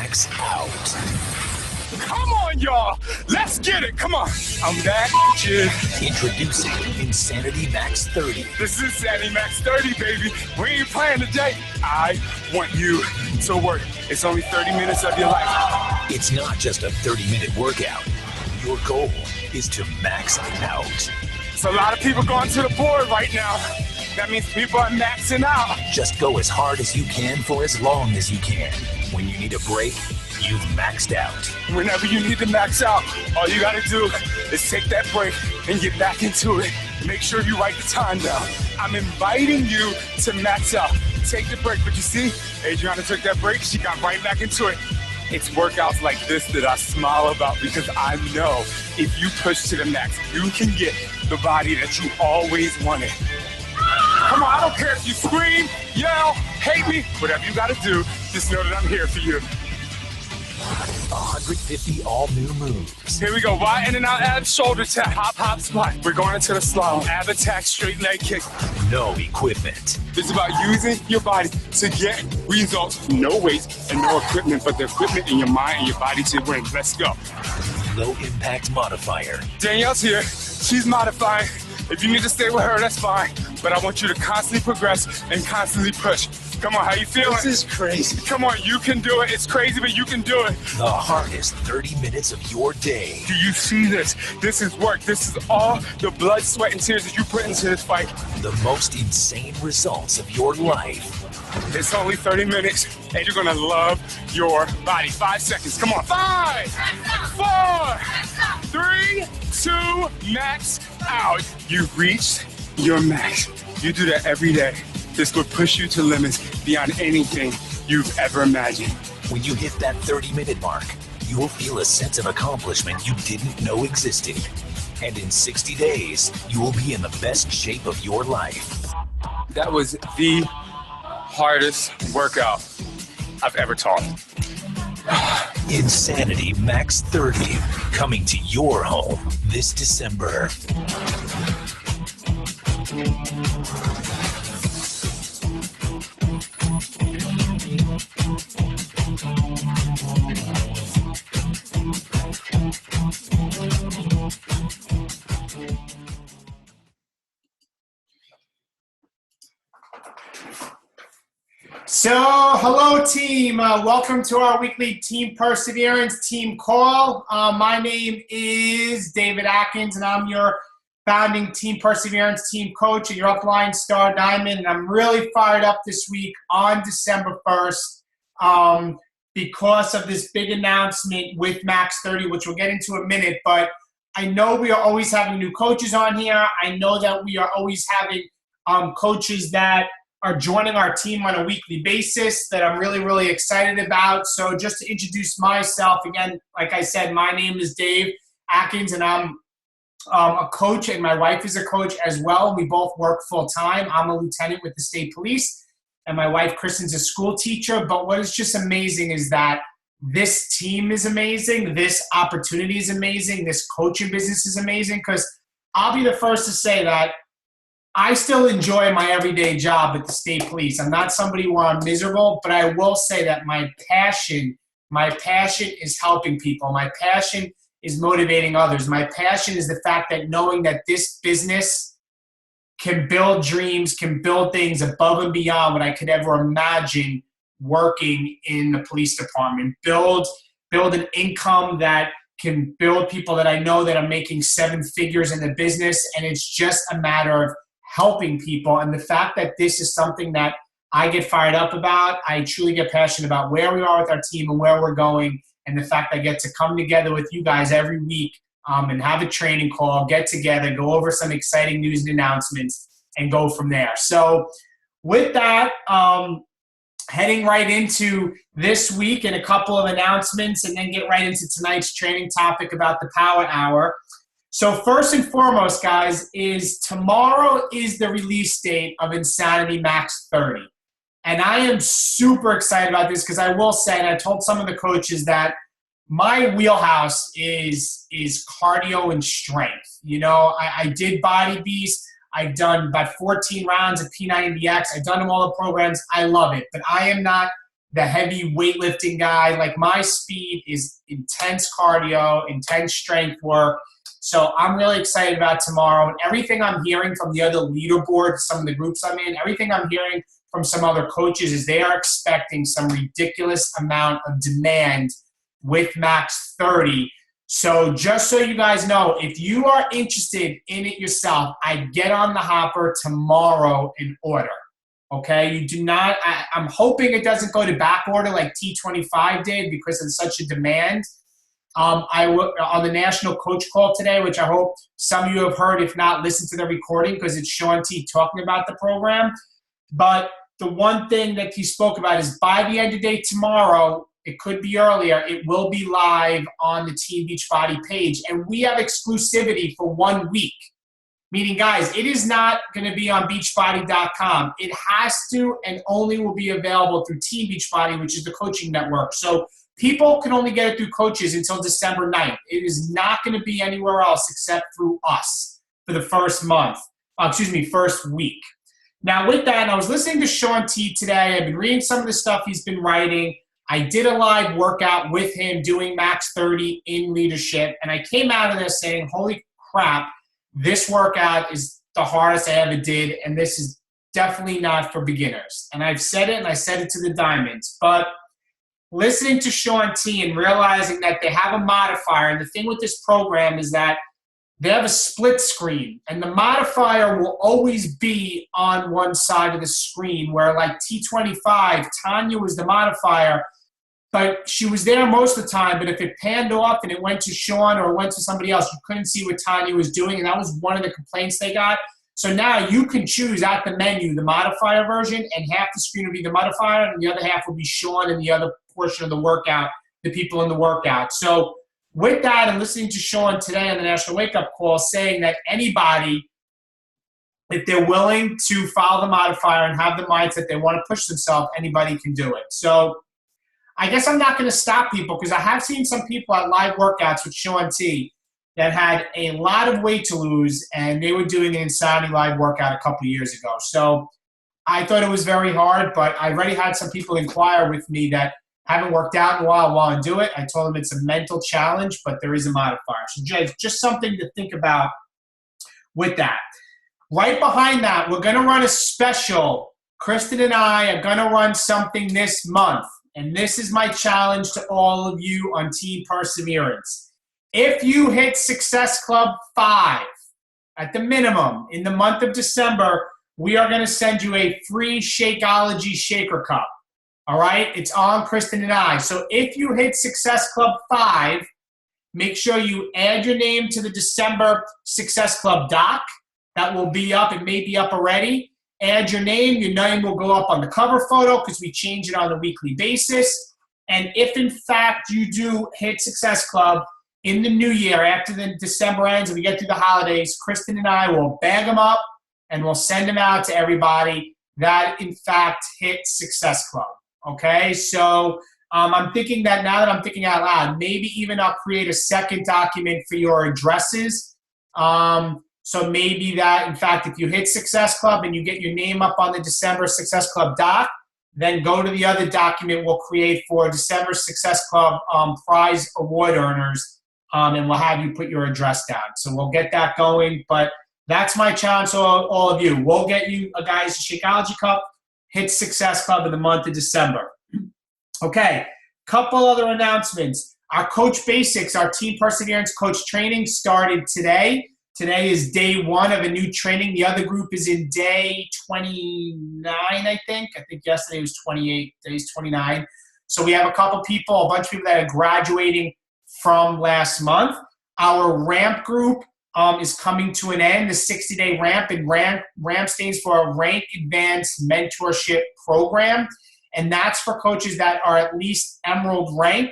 max out. Come on, y'all. Let's get it. Come on. I'm back. Introducing Insanity Max 30. This is Insanity Max 30, baby. We ain't playing today. I want you to work. It's only 30 minutes of your life. It's not just a 30-minute workout. Your goal is to max out. There's a lot of people going to the board right now. That means people are maxing out. Just go as hard as you can for as long as you can. When you need a break, you've maxed out. Whenever you need to max out, all you gotta do is take that break and get back into it. Make sure you write the time down. I'm inviting you to max out. Take the break, but you see, Adriana took that break, she got right back into it. It's workouts like this that I smile about because I know if you push to the max, you can get the body that you always wanted. Come on, I don't care if you scream, yell, hate me, whatever you gotta do, just know that I'm here for you. 150 all-new moves. Here we go, right in and out ab, shoulder tap, hop, hop, squat. We're going into the slalom, ab attack, straight leg kick. No equipment. It's about using your body to get results. No weights and no equipment, but the equipment in your mind and your body to win. Let's go. Low impact modifier. Danielle's here, she's modifying. If you need to stay with her, that's fine. But I want you to constantly progress and constantly push. Come on, how you feeling? This is crazy. Come on, you can do it. It's crazy, but you can do it. The hardest 30 minutes of your day. Do you see this? This is work. This is all the blood, sweat, and tears that you put into this fight. The most insane results of your life. It's only 30 minutes, and you're gonna love your body. 5 seconds. Come on. 5, 4, 3, 2, max out. You've reached your max. You do that every day. This will push you to limits beyond anything you've ever imagined. When you hit that 30-minute mark, you will feel a sense of accomplishment you didn't know existed. And in 60 days, you will be in the best shape of your life. That was the hardest workout I've ever taught. Insanity Max 30, coming to your home this December. So, hello team. Welcome to our weekly Team Perseverance team call. My name is David Atkins, and I'm your founding Team Perseverance team coach at your upline Star Diamond. And I'm really fired up this week on December 1st because of this big announcement with Max 30, which we'll get into in a minute. But I know we are always having new coaches on here. I know that we are always having coaches that are joining our team on a weekly basis that I'm really, really excited about. So just to introduce myself, again, like I said, my name is Dave Atkins, and I'm a coach, and my wife is a coach as well. We both work full-time. I'm a lieutenant with the state police, and my wife, Kristen's a school teacher. But what is just amazing is that this team is amazing. This opportunity is amazing. This coaching business is amazing, because I'll be the first to say that I still enjoy my everyday job at the state police. I'm not somebody where I'm miserable, but I will say that my passion is helping people. My passion is motivating others. My passion is the fact that knowing that this business can build dreams, can build things above and beyond what I could ever imagine working in the police department. Build an income that can build people that I know that are making 7 figures in the business, and it's just a matter of helping people. And the fact that this is something that I get fired up about, I truly get passionate about where we are with our team and where we're going, and the fact that I get to come together with you guys every week and have a training call, get together, go over some exciting news and announcements, and go from there. So with that, heading right into this week and a couple of announcements, and then get right into tonight's training topic about the Power Hour. So first and foremost, guys, is tomorrow is the release date of Insanity Max 30. And I am super excited about this, because I will say, and I told some of the coaches, that my wheelhouse is cardio and strength. You know, I did Body Beast. I've done about 14 rounds of P90X. I've done them all the programs. I love it. But I am not the heavy weightlifting guy. Like, my speed is intense cardio, intense strength work. So I'm really excited about tomorrow. And everything I'm hearing from the other leaderboards, some of the groups I'm in, everything I'm hearing from some other coaches is they are expecting some ridiculous amount of demand with Max 30. So just so you guys know, if you are interested in it yourself, I get on the hopper tomorrow in order. Okay, you do not. I'm hoping it doesn't go to back order like T25 did because of such a demand. I will on the national coach call today, which I hope some of you have heard. If not, listen to the recording because it's Sean T talking about the program. But the one thing that he spoke about is by the end of the day tomorrow, it could be earlier, it will be live on the Team Beachbody page. And we have exclusivity for 1 week. Meaning, guys, it is not going to be on beachbody.com. It has to and only will be available through Team Beachbody, which is the coaching network. So people can only get it through coaches until December 9th. It is not going to be anywhere else except through us for the first week. Now, with that, I was listening to Sean T today. I've been reading some of the stuff he's been writing. I did a live workout with him doing Max 30 in leadership, and I came out of there saying, holy crap, this workout is the hardest I ever did, and this is definitely not for beginners. And I've said it, and I said it to the Diamonds. But listening to Sean T and realizing that they have a modifier, and the thing with this program is that they have a split screen, and the modifier will always be on one side of the screen, where like T25, Tanya was the modifier, but she was there most of the time. But if it panned off and it went to Sean or it went to somebody else, you couldn't see what Tanya was doing, and that was one of the complaints they got. So now you can choose at the menu the modifier version, and half the screen will be the modifier, and the other half will be Sean and the other portion of the workout, the people in the workout. So with that, and listening to Sean today on the National Wake Up Call saying that anybody, if they're willing to follow the modifier and have the mindset they want to push themselves, anybody can do it. So I guess I'm not going to stop people because I have seen some people at live workouts with Sean T that had a lot of weight to lose, and they were doing an Insanity live workout a couple of years ago. So I thought it was very hard, but I already had some people inquire with me that haven't worked out in a while want to do it. I told them it's a mental challenge, but there is a modifier. So just something to think about with that. Right behind that, we're going to run a special. Kristen and I are going to run something this month, and this is my challenge to all of you on Team Perseverance. If you hit Success Club 5 at the minimum in the month of December, we are going to send you a free Shakeology Shaker Cup. All right? It's on Kristen and I. So if you hit Success Club 5, make sure you add your name to the December Success Club doc. That will be up. It may be up already. Add your name. Your name will go up on the cover photo because we change it on a weekly basis. And if, in fact, you do hit Success Club in the new year, after the December ends and we get through the holidays, Kristen and I will bag them up and we'll send them out to everybody that, in fact, hit Success Club. Okay, so I'm thinking that now that I'm thinking out loud, maybe even I'll create a second document for your addresses. So maybe that, in fact, if you hit Success Club and you get your name up on the December Success Club doc, then go to the other document we'll create for December Success Club prize award earners, and we'll have you put your address down. So we'll get that going, but that's my challenge to all of you. We'll get you, guys, a Shakeology Cup. Hit Success Club in the month of December. Okay, couple other announcements. Our Coach Basics, our Team Perseverance Coach Training started today. Today is day 1 of a new training. The other group is in day 29, I think. I think yesterday was 28, today's 29. So we have a couple people, a bunch of people that are graduating from last month. Our RAMP group is coming to an end, the 60-day RAMP, and RAMP stands for a Rank Advanced Mentorship Program, and that's for coaches that are at least Emerald rank,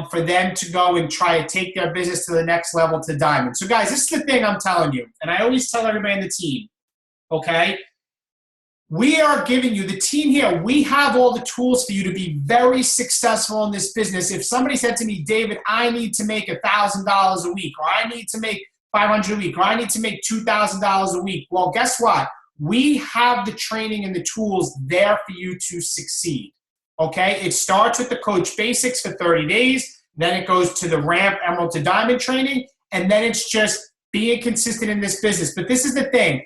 for them to go and try to take their business to the next level to Diamond. So guys, this is the thing I'm telling you, and I always tell everybody in the team, okay? We are giving you, the team here, we have all the tools for you to be very successful in this business. If somebody said to me, David, I need to make $1,000 a week, or I need to make $500 a week, or I need to make $2,000 a week. Well, guess what? We have the training and the tools there for you to succeed. okay? It starts with the Coach Basics for 30 days. Then it goes to the Ramp Emerald to Diamond training. And then it's just being consistent in this business. But this is the thing.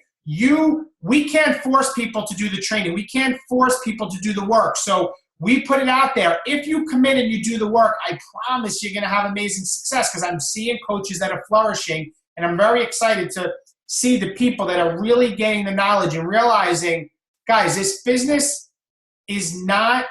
We can't force people to do the training. We can't force people to do the work. So we put it out there. If you commit and you do the work, I promise you're going to have amazing success, because I'm seeing coaches that are flourishing, and I'm very excited to see the people that are really getting the knowledge and realizing, guys, this business is not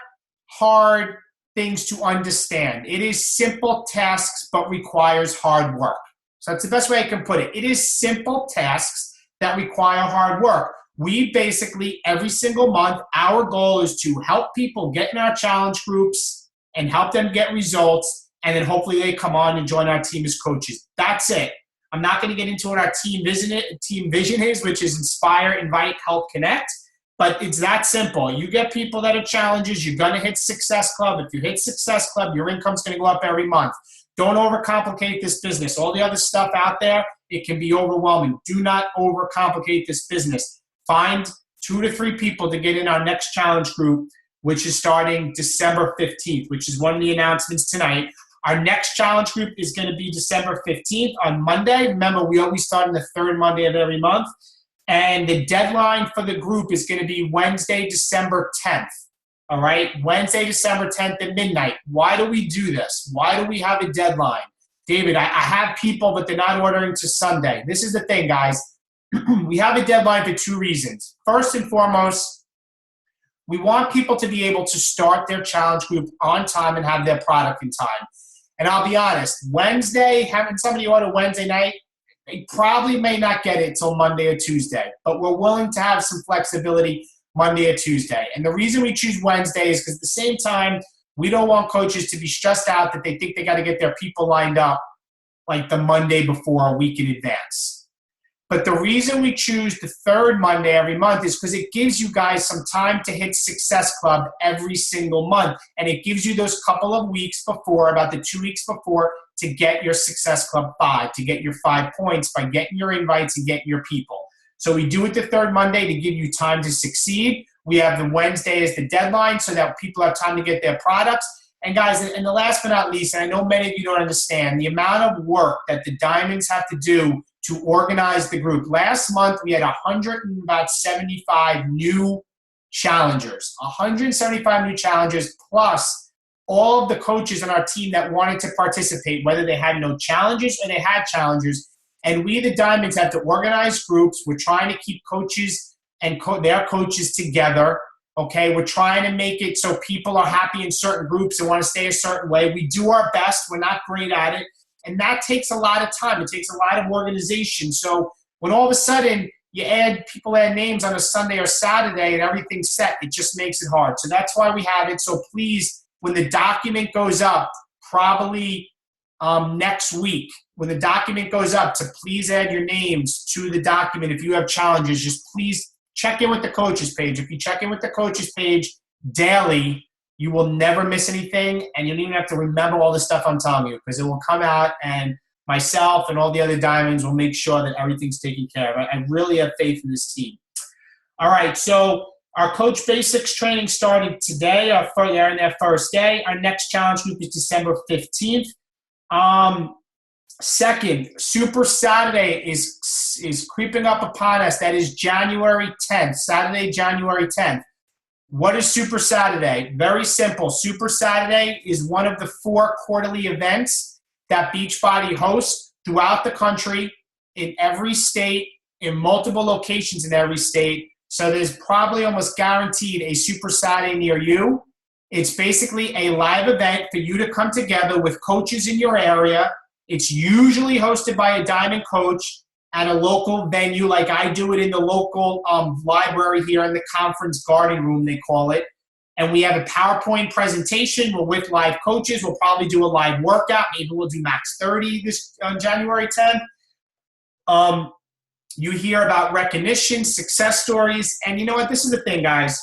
hard things to understand. It is simple tasks but requires hard work. So that's the best way I can put it. It is simple tasks that require hard work. We basically, every single month, our goal is to help people get in our challenge groups and help them get results, and then hopefully they come on and join our team as coaches. That's it. I'm not going to get into what our team vision is, which is inspire, invite, help, connect. But it's that simple. You get people that are challenges, you're going to hit Success Club. If you hit Success Club, your income's going to go up every month. Don't overcomplicate this business. All the other stuff out there, it can be overwhelming. Do not overcomplicate this business. Find 2 to 3 people to get in our next challenge group, which is starting December 15th, which is one of the announcements tonight. Our next challenge group is going to be December 15th on Monday. Remember, we always start on the 3rd Monday of every month. And the deadline for the group is going to be Wednesday, December 10th. All right? Wednesday, December 10th at midnight. Why do we do this? Why do we have a deadline? David, I have people, but they're not ordering to Sunday. This is the thing, guys. We have a deadline for 2 reasons. First and foremost, we want people to be able to start their challenge group on time and have their product in time. And I'll be honest, Wednesday, having somebody order Wednesday night, they probably may not get it till Monday or Tuesday. But we're willing to have some flexibility Monday or Tuesday. And the reason we choose Wednesday is because at the same time, we don't want coaches to be stressed out that they think they got to get their people lined up like the Monday before, a week in advance. But the reason we choose the 3rd Monday every month is because it gives you guys some time to hit Success Club every single month. And it gives you those couple of weeks before, about the 2 weeks before, to get your Success Club 5, to get your 5 points by getting your invites and getting your people. So we do it the 3rd Monday to give you time to succeed. We have the Wednesday as the deadline so that people have time to get their products. And guys, and the last but not least, and I know many of you don't understand, the amount of work that the Diamonds have to do to organize the group. Last month, we had 175 new challengers, 175 new challengers, plus all of the coaches on our team that wanted to participate, whether they had no challenges or they had challengers. And we, the Diamonds, have to organize groups. We're trying to keep coaches and their coaches together. Okay, we're trying to make it so people are happy in certain groups and want to stay a certain way. We do our best. We're not great at it. And that takes a lot of time. It takes a lot of organization. So when all of a sudden people add names on a Sunday or Saturday and everything's set, it just makes it hard. So that's why we have it. So please, when the document goes up, probably next week, when the document goes up, to please add your names to the document. If you have challenges, just please check in with the coaches page. If you check in with the coaches page daily, you will never miss anything, and you don't even have to remember all the stuff I'm telling you, because it will come out, and myself and all the other Diamonds will make sure that everything's taken care of. I really have faith in this team. All right, so our Coach Basics training started today. They're in their first day. Our next challenge group is December 15th. Second, Super Saturday is creeping up upon us. That is January 10th, Saturday, January 10th. What is Super Saturday? Very simple. Super Saturday is one of the 4 quarterly events that Beachbody hosts throughout the country, in every state, in multiple locations in every state. So there's probably almost guaranteed a Super Saturday near you. It's basically a live event for you to come together with coaches in your area. It's usually hosted by a Diamond coach at a local venue, like I do it in the local library here in the conference garden room, they call it. And we have a PowerPoint presentation. We're with live coaches. We'll probably do a live workout. Maybe we'll do max 30 this on January 10th. You hear about recognition, success stories. And you know what? This is the thing, guys.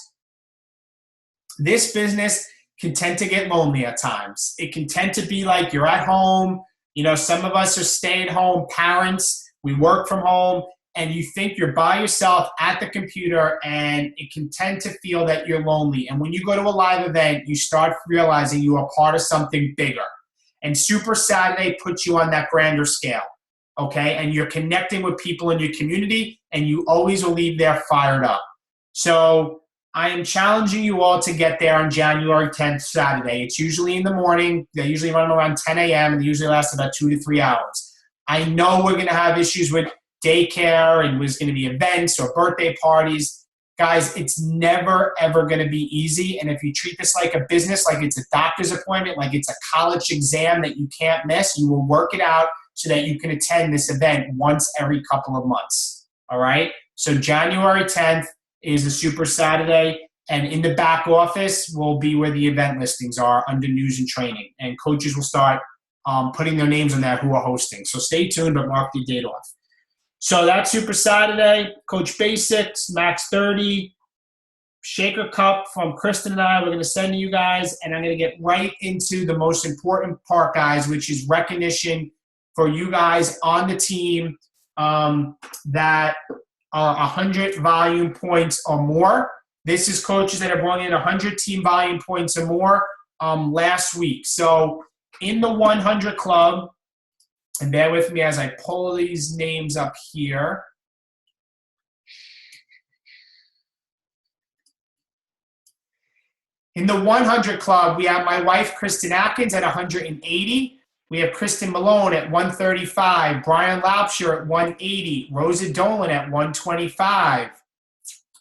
This business can tend to get lonely at times. It can tend to be like you're at home. You know, some of us are stay-at-home parents. We work from home, and you think you're by yourself at the computer, and it can tend to feel that you're lonely. And when you go to a live event, you start realizing you are part of something bigger. And Super Saturday puts you on that grander scale, okay? And you're connecting with people in your community, and you always will leave there fired up. So I am challenging you all to get there on January 10th, Saturday. It's usually in the morning. They usually run around 10 a.m. and they usually last about 2 to 3 hours. I know we're going to have issues with daycare, and there's going to be events or birthday parties. Guys, it's never, ever going to be easy. And if you treat this like a business, like it's a doctor's appointment, like it's a college exam that you can't miss, you will work it out so that you can attend this event once every couple of months. All right? So January 10th is a Super Saturday. And in the back office will be where the event listings are under news and training. And coaches will start putting their names on there who are hosting. So stay tuned, but mark the date off. So that's Super Saturday, Coach Basics, Max 30, Shaker Cup from Kristen and I. We're going to send to you guys, and I'm going to get right into the most important part, guys, which is recognition for you guys on the team that are 100 volume points or more. This is coaches that have won in 100 team volume points or more last week. So in the 100 club, and bear with me as I pull these names up here. In the 100 club, we have my wife, Kristen Atkins, at 180. We have Kristen Malone at 135. Brian Laupsher at 180. Rosa Dolan at 125.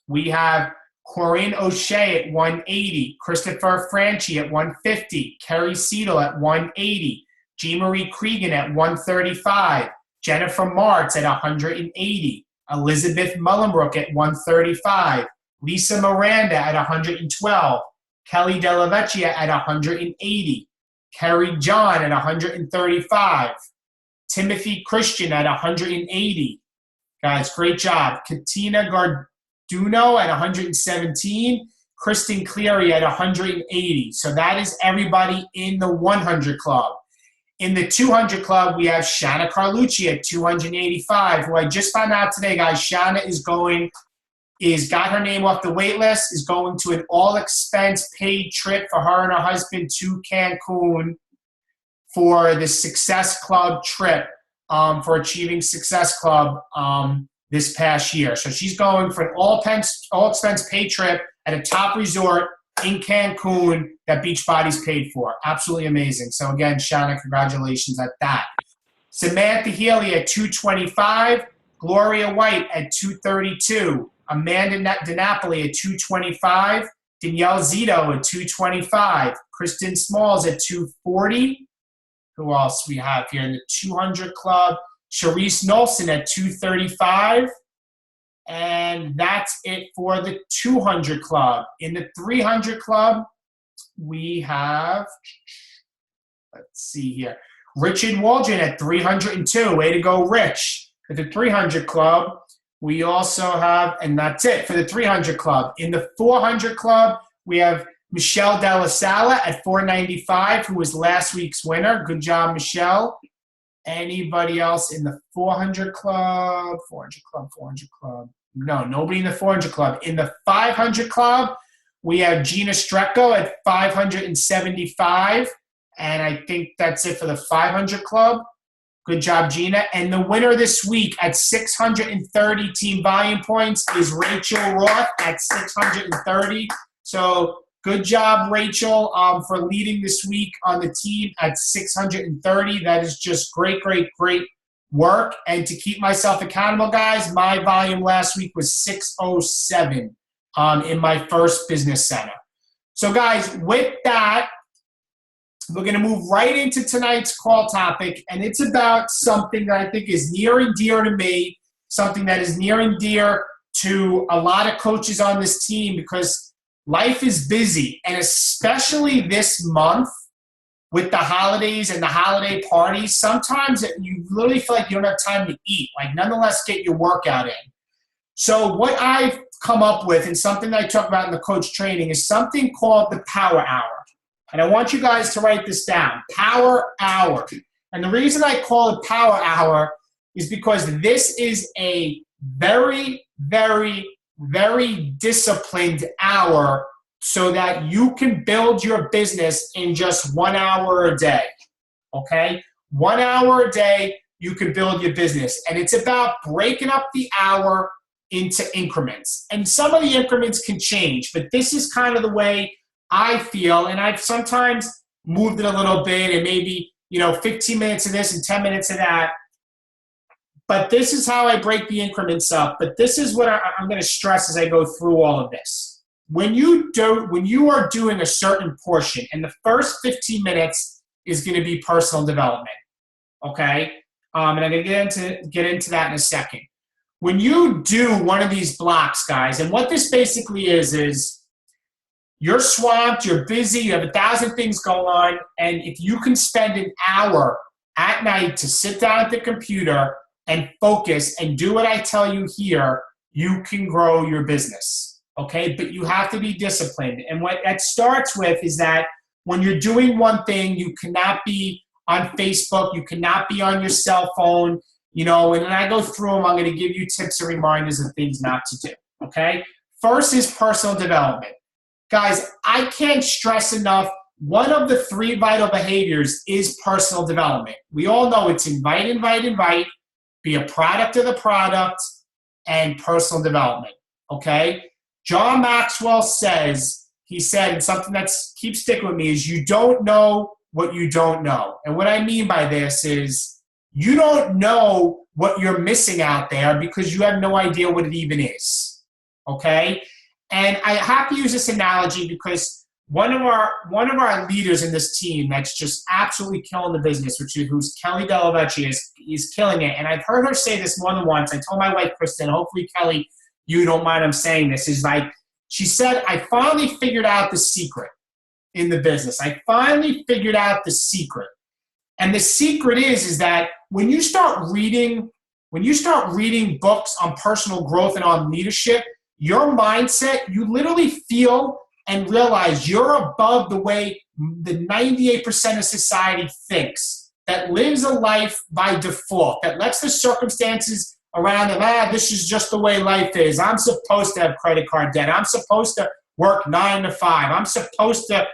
We have Corinne O'Shea at 180. Christopher Franchi at 150. Kerry Seidel at 180. Jean-Marie Cregan at 135, Jennifer Martz at 180, Elizabeth Mullenbrook at 135, Lisa Miranda at 112, Kelly Della Vecchia at 180, Kerry John at 135, Timothy Christian at 180. Guys, great job. Katina Garduno at 117, Kristen Cleary at 180. So that is everybody in the 100 club. In the 200 club, we have Shanna Carlucci at 285, who I just found out today, guys. Shanna got her name off the wait list, is going to an all-expense paid trip for her and her husband to Cancun for the Success Club trip for Achieving Success Club this past year. So she's going for an all-expense paid trip at a top resort in Cancun that Beachbody's paid for. Absolutely amazing. So again, Shanna, congratulations at that. Samantha Healy at 225, Gloria White at 232, Amanda DiNapoli at 225, Danielle Zito at 225, Kristen Smalls at 240. Who else we have here in the 200 club? Sharice Nolson at 235. And that's it for the 200 club. In the 300 club, we have, let's see here, Richard Waldron at 302. Way to go, Rich. At the 300 club, we also have, and that's it for the 300 club. In the 400 club, we have Michelle Della Sala at 495, who was last week's winner. Good job, Michelle. Anybody else in the 400 club? 400 club, 400 club. No, nobody in the 400 club. In the 500 club, we have Gina Strecco at 575. And I think that's it for the 500 club. Good job, Gina. And the winner this week at 630 team volume points is Rachel Roth at 630. So good job, Rachel, for leading this week on the team at 630. That is just great, great, great work. And to keep myself accountable, guys, my volume last week was 607 in my first business center. So, guys, with that, we're going to move right into tonight's call topic, and it's about something that I think is near and dear to me, something that is near and dear to a lot of coaches on this team, because life is busy, and especially this month with the holidays and the holiday parties, sometimes you literally feel like you don't have time to eat, like nonetheless get your workout in. So what I've come up with, and something that I talk about in the coach training, is something called the Power Hour. And I want you guys to write this down, Power Hour. And the reason I call it Power Hour is because this is a very, very, very disciplined hour so that you can build your business in just 1 hour a day, okay? 1 hour a day, you can build your business. And it's about breaking up the hour into increments. And some of the increments can change, but this is kind of the way I feel. And I've sometimes moved it a little bit and maybe, 15 minutes of this and 10 minutes of that. But this is how I break the increments up. But this is what I'm going to stress as I go through all of this. When you are doing a certain portion, and the first 15 minutes is going to be personal development, okay? And I'm going to get into that in a second. When you do one of these blocks, guys, and what this basically is you're swamped, you're busy, you have 1,000 things going on, and if you can spend an hour at night to sit down at the computer and focus and do what I tell you here, you can grow your business, okay? But you have to be disciplined. And what that starts with is that when you're doing one thing, you cannot be on Facebook, you cannot be on your cell phone, and when I go through them, I'm going to give you tips and reminders of things not to do, okay? First is personal development. Guys, I can't stress enough, one of the 3 vital behaviors is personal development. We all know it's invite, invite, invite, be a product of the product, and personal development, okay? John Maxwell he said, and something that keeps sticking with me, is you don't know what you don't know. And what I mean by this is you don't know what you're missing out there because you have no idea what it even is, okay? And I have to use this analogy because one of our leaders in this team that's just absolutely killing the business, who's Kelly Delavecchi, is killing it. And I've heard her say this more than once. I told my wife, Kristen, hopefully, Kelly, you don't mind I'm saying this, is like, she said, I finally figured out the secret in the business. I finally figured out the secret. And the secret is that when you start reading books on personal growth and on leadership, your mindset, you literally feel and realize you're above the way the 98% of society thinks, that lives a life by default, that lets the circumstances around them, this is just the way life is. I'm supposed to have credit card debt. I'm supposed to work 9 to 5. I'm supposed to,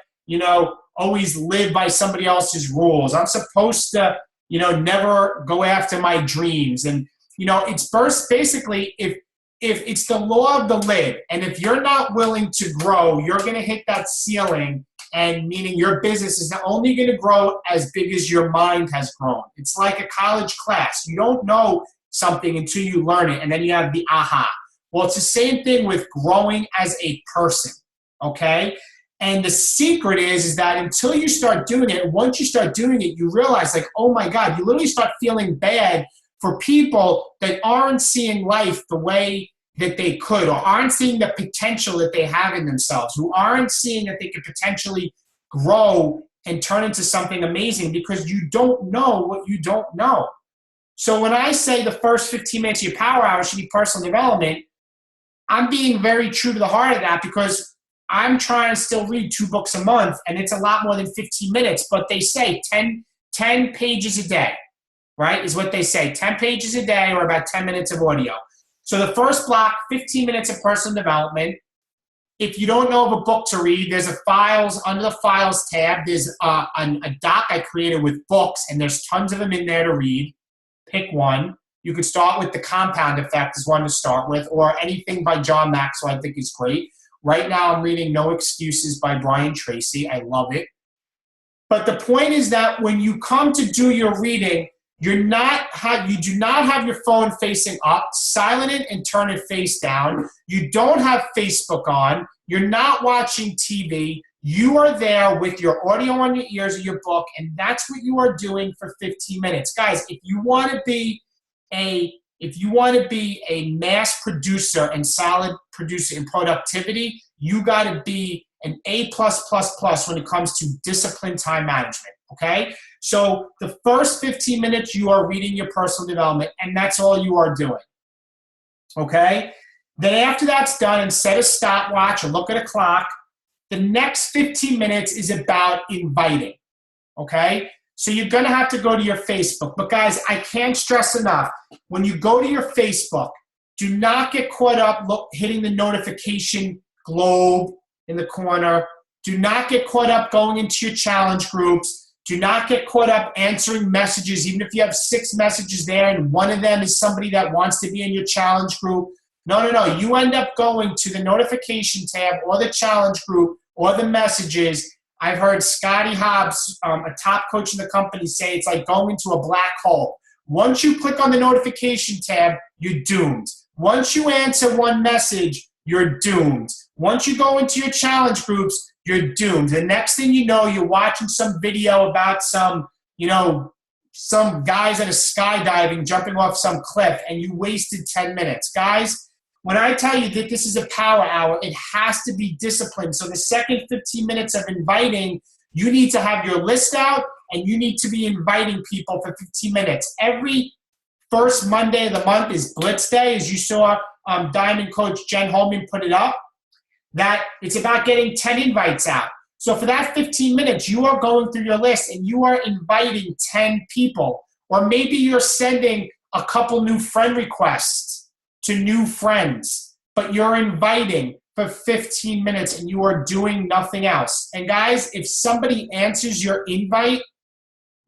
always live by somebody else's rules. I'm supposed to, never go after my dreams. And, it's basically if it's the law of the lid, and if you're not willing to grow, you're going to hit that ceiling, and meaning your business is not only going to grow as big as your mind has grown. It's like a college class. You don't know something until you learn it, and then you have the aha. Well, it's the same thing with growing as a person, okay? And the secret is that until you start doing it, once you start doing it, you realize, like, oh my God, you literally start feeling bad for people that aren't seeing life the way that they could, or aren't seeing the potential that they have in themselves, who aren't seeing that they could potentially grow and turn into something amazing because you don't know what you don't know. So when I say the first 15 minutes of your power hour should be personal development, I'm being very true to the heart of that because I'm trying to still read 2 books a month, and it's a lot more than 15 minutes, but they say 10 pages a day, right, is what they say. 10 pages a day or about 10 minutes of audio. So the first block, 15 minutes of personal development. If you don't know of a book to read, there's under the files tab, there's a doc I created with books, and there's tons of them in there to read. Pick one. You could start with The Compound Effect is one to start with, or anything by John Maxwell I think is great. Right now I'm reading No Excuses by Brian Tracy. I love it. But the point is that when you come to do your reading, you do not have your phone facing up, silent it and turn it face down. You don't have Facebook on. You're not watching TV. You are there with your audio on your ears of your book, and that's what you are doing for 15 minutes. Guys, if you want to be a mass producer and solid producer in productivity, you got to be an A+++ when it comes to disciplined time management, okay? So the first 15 minutes, you are reading your personal development, and that's all you are doing, okay? Then after that's done, and set a stopwatch or look at a clock, the next 15 minutes is about inviting, okay? So you're going to have to go to your Facebook. But guys, I can't stress enough, when you go to your Facebook, do not get caught up hitting the notification globe in the corner. Do not get caught up going into your challenge groups. Do not get caught up answering messages, even if you have 6 messages there and one of them is somebody that wants to be in your challenge group. No. You end up going to the notification tab or the challenge group or the messages. I've heard Scotty Hobbs, a top coach in the company, say it's like going into a black hole. Once you click on the notification tab, you're doomed. Once you answer one message, you're doomed. Once you go into your challenge groups, you're doomed. The next thing you know, you're watching some video about some guys that are skydiving, jumping off some cliff, and you wasted 10 minutes. Guys, when I tell you that this is a power hour, it has to be disciplined. So the second 15 minutes of inviting, you need to have your list out, and you need to be inviting people for 15 minutes. Every first Monday of the month is Blitz Day, as you saw Diamond Coach Jen Holman put it up, that it's about getting 10 invites out. So for that 15 minutes, you are going through your list and you are inviting 10 people. Or maybe you're sending a couple new friend requests to new friends, but you're inviting for 15 minutes and you are doing nothing else. And guys, if somebody answers your invite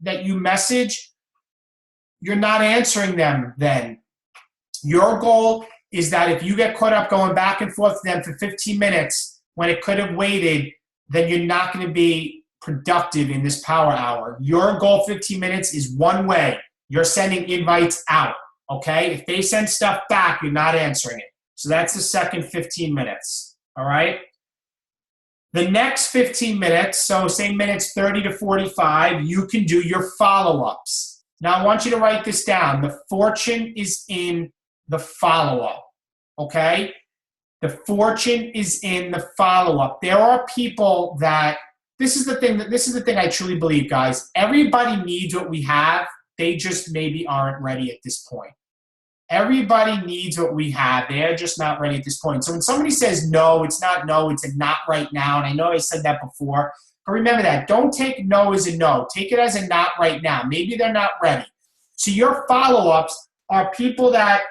that you message, you're not answering them then. Your goal is that if you get caught up going back and forth to them for 15 minutes when it could have waited, then you're not going to be productive in this power hour. Your goal 15 minutes is one way. You're sending invites out, okay? If they send stuff back, you're not answering it. So that's the second 15 minutes, all right? The next 15 minutes, so say minutes 30 to 45, you can do your follow-ups. Now, I want you to write this down. The fortune is in the follow-up, okay? The fortune is in the follow-up. There are people that, this is the thing I truly believe, guys. Everybody needs what we have. They just maybe aren't ready at this point. Everybody needs what we have. They're just not ready at this point. So when somebody says no, it's not no, it's a not right now. And I know I said that before, but remember that. Don't take no as a no. Take it as a not right now. Maybe they're not ready. So your follow-ups are people that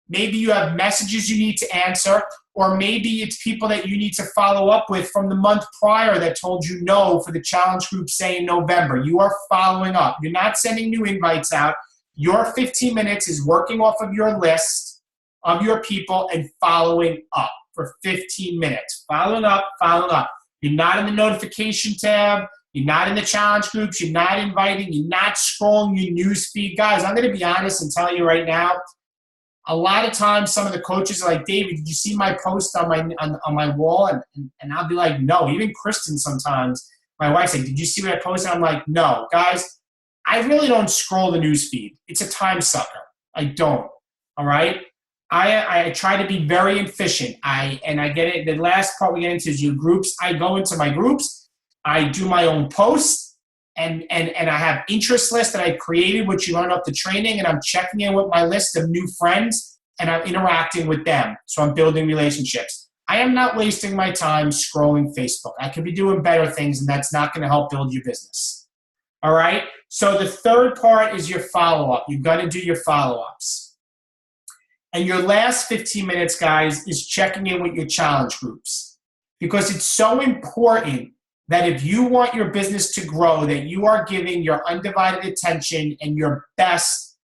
maybe you have messages you need to answer, or maybe it's people that you need to follow up with from the month prior that told you no for the challenge group, say in November. You are following up. You're not sending new invites out. Your 15 minutes is working off of your list of your people and following up for 15 minutes. Following up. You're not in the notification tab. You're not in the challenge groups. You're not inviting. You're not scrolling your news feed. Guys, I'm going to be honest and tell you right now, a lot of times some of the coaches are like, David, did you see my post on my wall? And I'll be like, no. Even Kristen sometimes, my wife's like, did you see what I posted? I'm like, no. Guys, I really don't scroll the news feed. It's a time sucker. I don't. All right? I try to be very efficient. I get it. The last part we get into is your groups. I go into my groups. I do my own posts. And I have interest lists that I created, which you learn off the training, and I'm checking in with my list of new friends, and I'm interacting with them. So I'm building relationships. I am not wasting my time scrolling Facebook. I could be doing better things, and that's not going to help build your business. All right? So the third part is your follow-up. You've got to do your follow-ups. And your last 15 minutes, guys, is checking in with your challenge groups. Because it's so important that if you want your business to grow, that you are giving your undivided attention and your best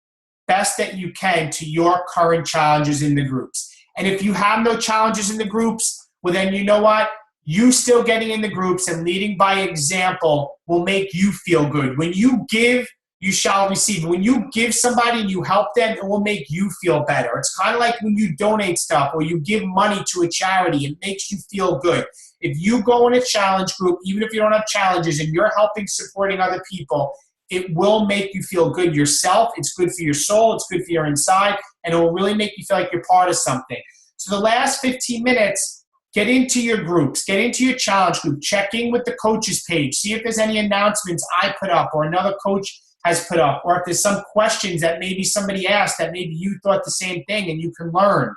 that you can to your current challenges in the groups. And if you have no challenges in the groups, well then you know what? You still getting in the groups and leading by example will make you feel good. When you give, you shall receive. When you give somebody and you help them, it will make you feel better. It's kind of like when you donate stuff or you give money to a charity, it makes you feel good. If you go in a challenge group, even if you don't have challenges and you're helping, supporting other people, it will make you feel good yourself. It's good for your soul. It's good for your inside. And it will really make you feel like you're part of something. So the last 15 minutes, get into your groups. Get into your challenge group. Check in with the coaches page. See if there's any announcements I put up or another coach has put up. Or if there's some questions that maybe somebody asked that maybe you thought the same thing and you can learn.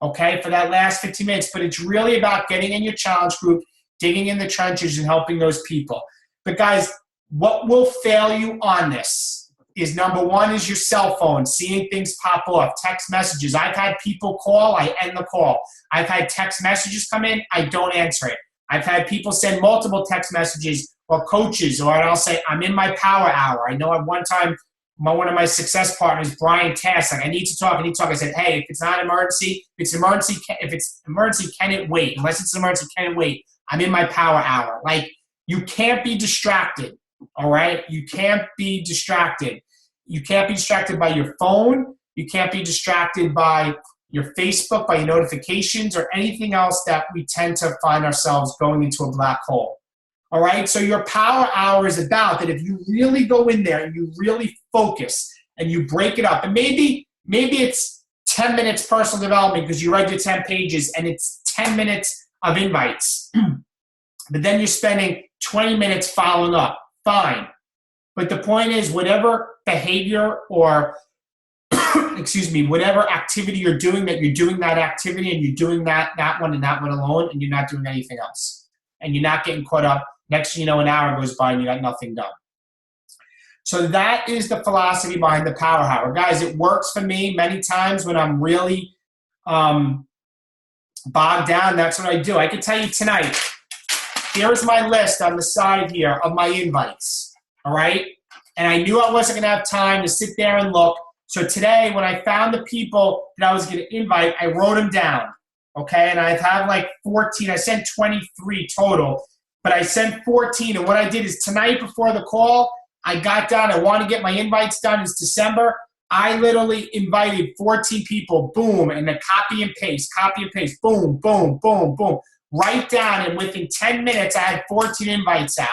Okay, for that last 15 minutes. But it's really about getting in your challenge group, digging in the trenches and helping those people. But guys, what will fail you on this? is number one is your cell phone, seeing things pop off, text messages. I've had people call, I end the call. I've had text messages come in, I don't answer it. I've had people send multiple text messages or coaches, or I'll say, I'm in my power hour. I know at one time, one of my success partners, Brian Tass, like, I need to talk. I said, hey, if it's not an emergency, if it's emergency, can it wait? Unless it's an emergency, can it wait? I'm in my power hour. Like, you can't be distracted, all right? You can't be distracted. You can't be distracted by your phone. You can't be distracted by your Facebook, by your notifications, or anything else that we tend to find ourselves going into a black hole. All right? So your power hour is about that if you really go in there and you really focus and you break it up, and maybe it's 10 minutes personal development because you read your 10 pages and it's 10 minutes of invites. But then you're spending 20 minutes following up. Fine. But the point is, whatever behavior or whatever activity you're doing, that you're doing that activity and you're doing that one and that one alone, and you're not doing anything else. And you're not getting caught up. Next thing you know, an hour goes by and you got nothing done. So that is the philosophy behind the power hour. Guys, it works for me many times when I'm really bogged down. That's what I do. I can tell you tonight, here's my list on the side here of my invites, all right? And I knew I wasn't going to have time to sit there and look. So today, when I found the people that I was going to invite, I wrote them down, okay? And I have like 14. I sent 23 total, but I sent 14. And what I did is tonight before the call, I got down. I want to get my invites done. It's December. I literally invited 14 people, boom, and then copy and paste, boom, boom, boom, boom. Write down, and within 10 minutes, I had 14 invites out.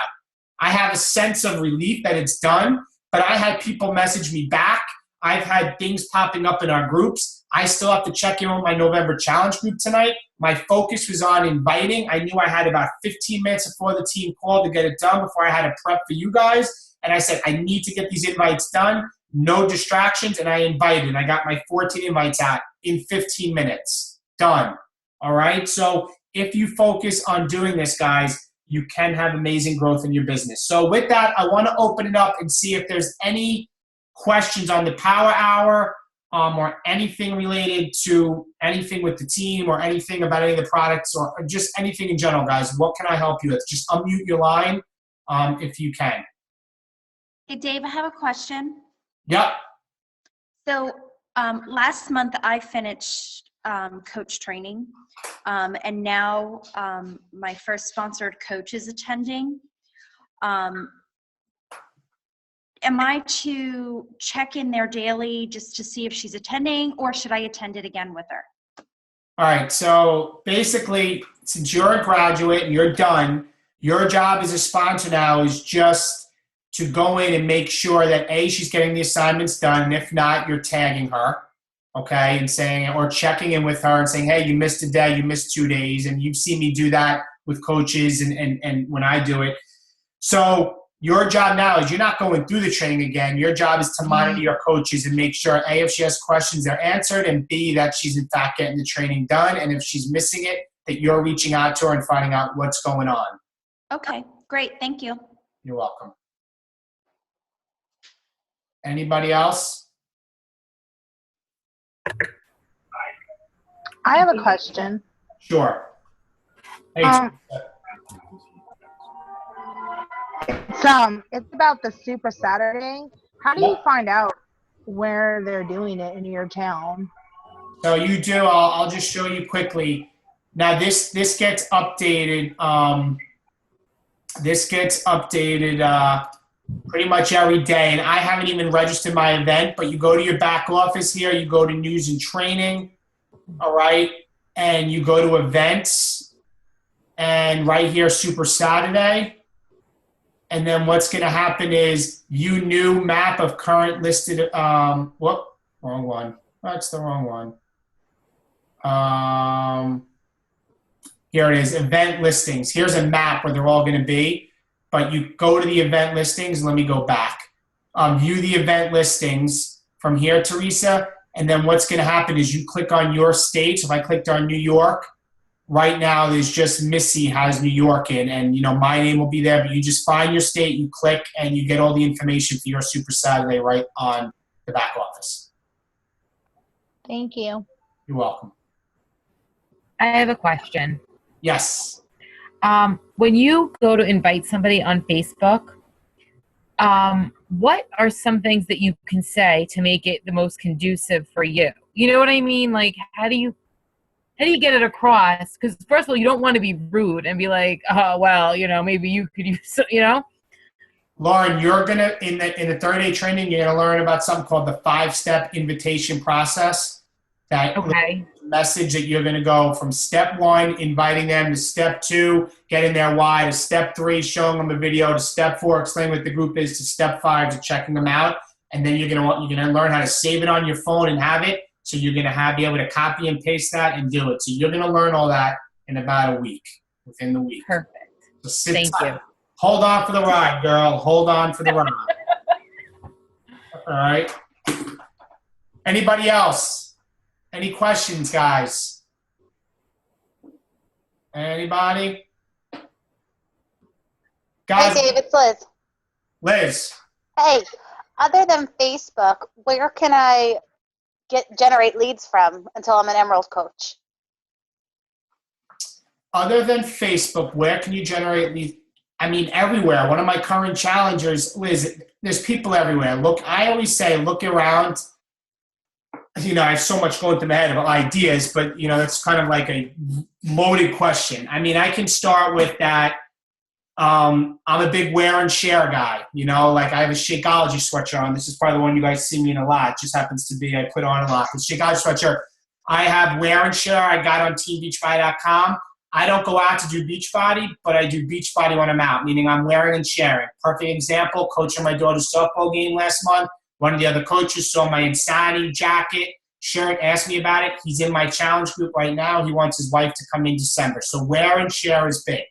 I have a sense of relief that it's done, but I had people message me back. I've had things popping up in our groups. I still have to check in on my November challenge group tonight. My focus was on inviting. I knew I had about 15 minutes before the team called to get it done before I had to prep for you guys. And I said, I need to get these invites done. No distractions. And I invited. I got my 14 invites out in 15 minutes. Done. All right? So if you focus on doing this, guys, you can have amazing growth in your business. So with that, I want to open it up and see if there's any questions on the power hour or anything related to anything with the team or anything about any of the products or just anything in general, guys. What can I help you with? Just unmute your line if you can. Hey, Dave, I have a question. Yep. So last month I finished coach training, and now my first sponsored coach is attending. Am I to check in there daily just to see if she's attending, or should I attend it again with her? All right. So basically, since you're a graduate and you're done, your job as a sponsor now is just to go in and make sure that A, she's getting the assignments done. And if not, you're tagging her, okay, and saying, or checking in with her and saying, hey, you missed a day, you missed 2 days. And you've seen me do that with coaches and when I do it. So your job now is you're not going through the training again. Your job is to monitor your coaches and make sure, A, if she has questions, they're answered, and B, that she's in fact getting the training done. And if she's missing it, that you're reaching out to her and finding out what's going on. Okay, great. Thank you. You're welcome. Anybody else? I have a question. Sure. Hey, It's about the Super Saturday. How do you find out where they're doing it in your town? So you do. I'll just show you quickly. Now this gets updated. This gets updated pretty much every day, and I haven't even registered my event. But you go to your back office here. You go to news and training. All right, and you go to events, and right here, Super Saturday. And then what's going to happen is view new map of current listed, wrong one. That's the wrong one. Here it is, event listings. Here's a map where they're all going to be. But you go to the event listings. Let me go back. View the event listings from here, Teresa. And then what's going to happen is you click on your state. So if I clicked on New York, right now there's just Missy has New York in, and my name will be there, but you just find your state, you click, and you get all the information for your Super Saturday right on the back office. Thank you. You're welcome. I have a question. Yes. When you go to invite somebody on Facebook, what are some things that you can say to make it the most conducive for you? You know what I mean? Like, how do you get it across? Because first of all, you don't want to be rude and be like, oh, well, maybe you could use, Lauren, you're gonna in the 30-day training, you're gonna learn about something called the 5-step invitation process. That message that you're gonna go from step 1, inviting them, to step 2, getting their why, to step 3, showing them a video, to step 4, explaining what the group is, to step 5, to checking them out. And then you're gonna learn how to save it on your phone and have it. So you're gonna be able to copy and paste that and do it. So you're gonna learn all that in about a week, within the week. Perfect. So sit Thank tight. you. Hold on for the ride, girl. Hold on for the ride. All right. Anybody else? Any questions, guys? Anybody? Guys, Hey, Dave, it's Liz. Liz. Hey, other than Facebook, where can I generate leads from until I'm an Emerald coach? Other than Facebook, where can you generate leads? I mean, everywhere. One of my current challengers, Liz, there's people everywhere. Look, I always say, look around. I have so much going through my head about ideas, but, that's kind of like a loaded question. I mean, I can start with that. I'm a big wear and share guy. Like I have a Shakeology sweatshirt on. This is probably the one you guys see me in a lot. It just happens to be I put on a lot. The Shakeology sweatshirt. I have wear and share. I got on teambeachbody.com. I don't go out to do Beachbody, but I do Beachbody when I'm out, meaning I'm wearing and sharing. Perfect example, coaching my daughter's softball game last month. One of the other coaches saw my Insanity jacket, shirt, asked me about it. He's in my challenge group right now. He wants his wife to come in December. So wear and share is big.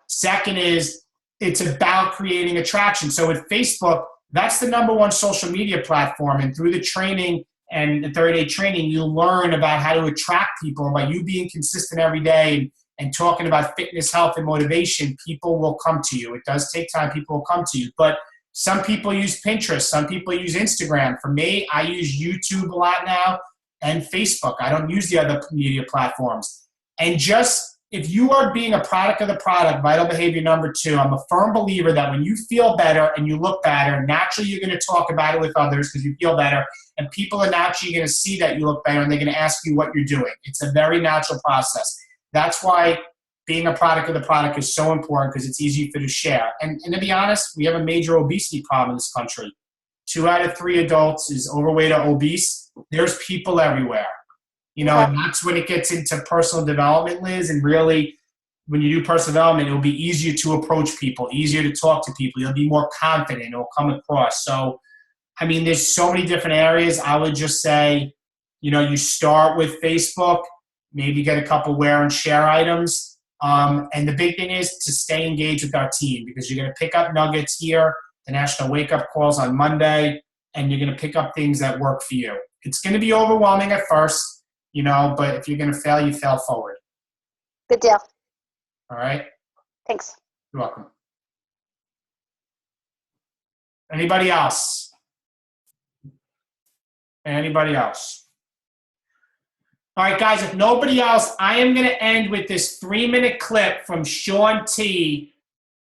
Second is it's about creating attraction. So with Facebook, that's the #1 social media platform. And through the training and the 30-day training, you learn about how to attract people. And by you being consistent every day and talking about fitness, health, and motivation, people will come to you. It does take time. People will come to you. But some people use Pinterest. Some people use Instagram. For me, I use YouTube a lot now and Facebook. I don't use the other media platforms. And just if you are being a product of the product, vital behavior #2, I'm a firm believer that when you feel better and you look better, naturally you're going to talk about it with others because you feel better. And people are naturally going to see that you look better and they're going to ask you what you're doing. It's a very natural process. That's why being a product of the product is so important because it's easy for you to share. And to be honest, we have a major obesity problem in this country. 2 out of 3 adults is overweight or obese. There's people everywhere. And that's when it gets into personal development, Liz. And really, when you do personal development, it'll be easier to approach people, easier to talk to people. You'll be more confident. It'll come across. So, I mean, there's so many different areas. I would just say, you start with Facebook, maybe get a couple wear and share items. And the big thing is to stay engaged with our team because you're going to pick up nuggets here, the National Wake Up Calls on Monday, and you're going to pick up things that work for you. It's going to be overwhelming at first, but if you're going to fail, you fail forward. Good deal. All right? Thanks. You're welcome. Anybody else? Anybody else? All right, guys, if nobody else, I am going to end with this 3-minute clip from Shaun T,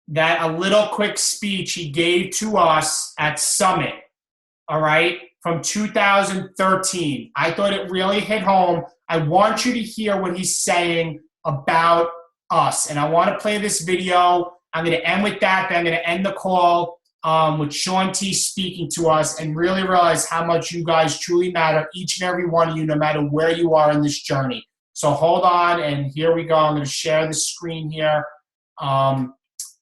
that a little quick speech he gave to us at Summit, all right, from 2013. I thought it really hit home. I want you to hear what he's saying about us, and I want to play this video. I'm going to end with that, then I'm going to end the call with Shaun T speaking to us and really realize how much you guys truly matter, each and every one of you, no matter where you are in this journey. So hold on, and here we go. I'm going to share the screen here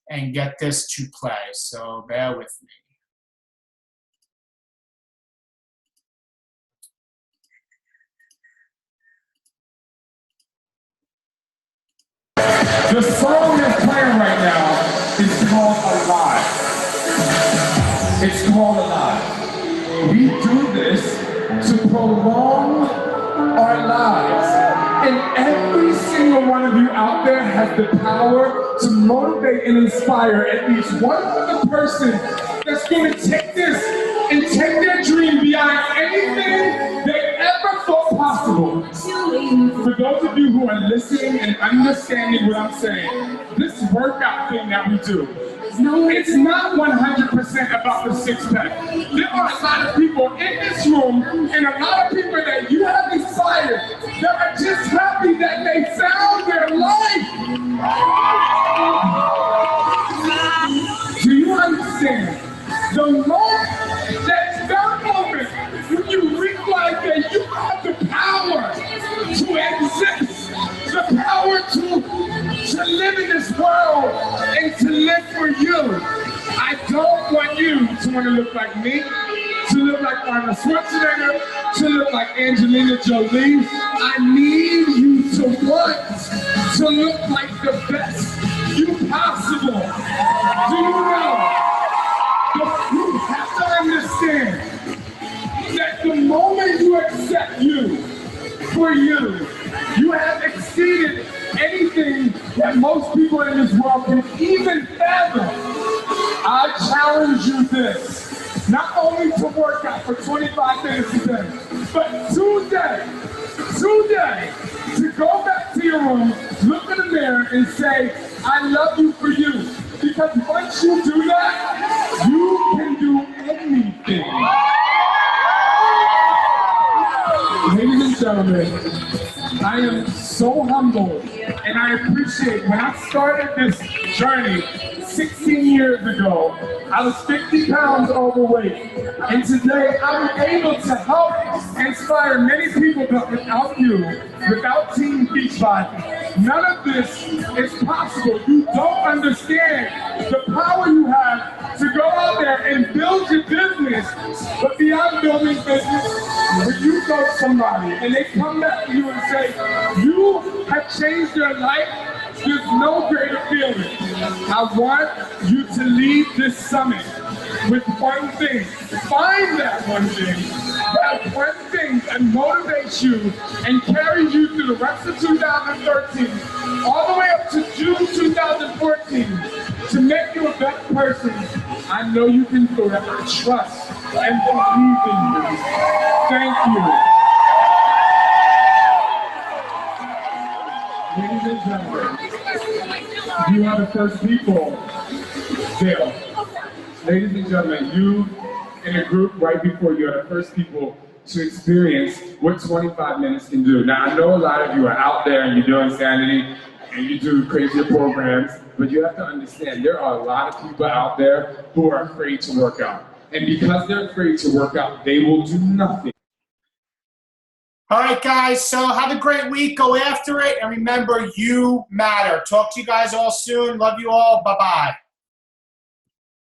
and get this to play. So bear with me. The song that's playing right now is called Alive. It's called Alive. We do this to prolong our lives. And every single one of you out there has the power to motivate and inspire at least one other person that's going to take this and take their dream beyond anything they ever thought possible. For those of you who are listening and understanding what I'm saying, this workout thing that we do, it's not 100% about the six-pack. There are a lot of people in this room and a lot of people that you have inspired that are just happy that they found their life. Do you understand? The moment, that moment when you realize that you have the power to exist, the power to live in this world and to live for you. I don't want you to want to look like me, to look like Arnold Schwarzenegger, to look like Angelina Jolie. I need you to want to look like the best you possible. Do you know? You have to understand that the moment you accept you for you, you have exceeded anything that most people in this world can even fathom. I challenge you this, not only to work out for 25 minutes a day, but today, to go back to your room, look in the mirror and say, I love you for you. Because once you do that, you can do anything. Ladies and gentlemen, I am so humbled and I appreciate when I started this journey 16 years ago, I was 50 pounds overweight. And today I'm able to help inspire many people, but without you, without Team Beachbody, none of this is possible. You don't understand the power you have to go out there and build your business. But beyond building business, when you go to somebody and they come back to you and say, you have changed your life, there's no greater feeling. I want you to leave this summit with one thing. Find that one thing. That one thing that motivates you and carries you through the rest of 2013, all the way up to June 2014, to make you a better person. I know you can do it. I trust and believe in you. Thank you. Ladies and gentlemen, you are the first people there. Ladies and gentlemen, you in a group right before you are the first people to experience what 25 minutes can do. Now, I know a lot of you are out there and you do Insanity and you do crazier programs, but you have to understand there are a lot of people out there who are afraid to work out. And because they're afraid to work out, they will do nothing. All right, guys, so have a great week. Go after it. And remember, you matter. Talk to you guys all soon. Love you all. Bye-bye.